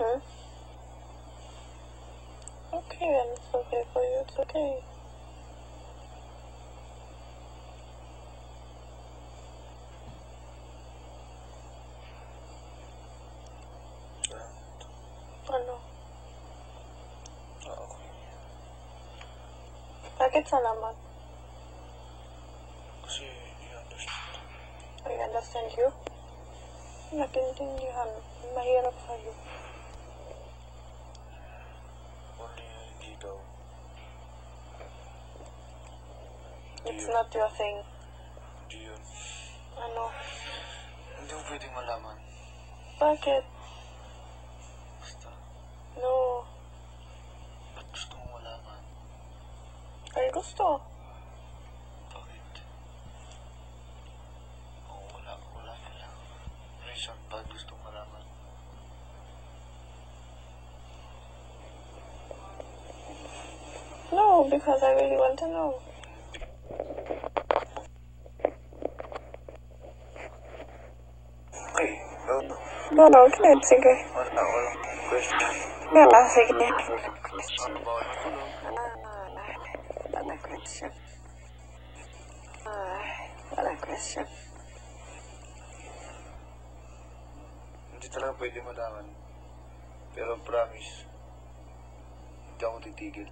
Hmm? Okay, then it's okay for you. It's okay. Ano? Okay. Bakit salamat? Kasi i-understand. I understand you. Nakintindihan. Mahirap sa'yo. Only hindi daw. It's not your thing. Hindi yun. Ano? Hindi mo pwedeng malaman. Bakit? Basta, No. ba't gusto mo malaman? Ay, gusto. Bakit? Oo, wala pala. Reason ba gusto mo malaman? No, because I really want to know. Okay, No, okay, sige. walang question. Wala, sige. Ano ba ako natulog? Wala question. Wala question. Hindi talaga pwede malaman. Pero promise, hindi ako titigil.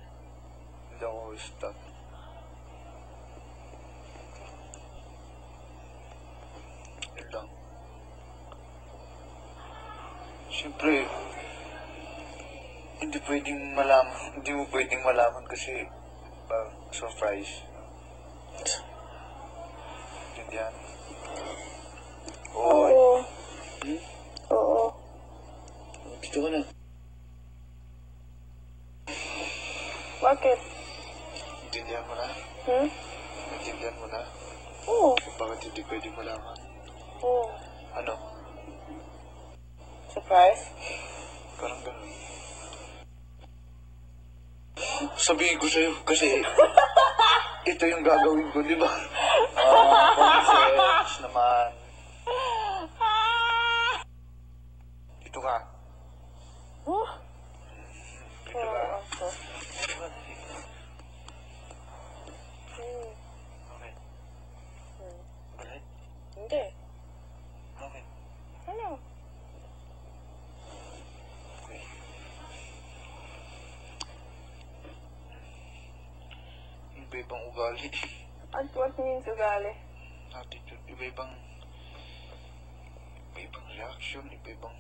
Hindi ako stop. Yun lang. Siyempre, hindi pwedeng malaman. Hindi mo pwedeng malaman kasi surprise. Intindihan? Oo. Oo. Hmm? Oo. Dito ka na. Bakit? Intindihan mo na? Hmm? Intindihan mo na? Oo. Kung bakit hindi pwedeng malaman? Oo. Ano? Surprise? Parang ganun. Sabihin ko sa'yo kasi ito yung gagawin ko, di ba? Concepts naman. Dito ka. Oh. Dito ka. Bakit? Bakit? Hindi. Bakit? Ano? Okay. Iba-ibang ugali. At what means ugali? Attitude. Iba-ibang reaction. Iba-ibang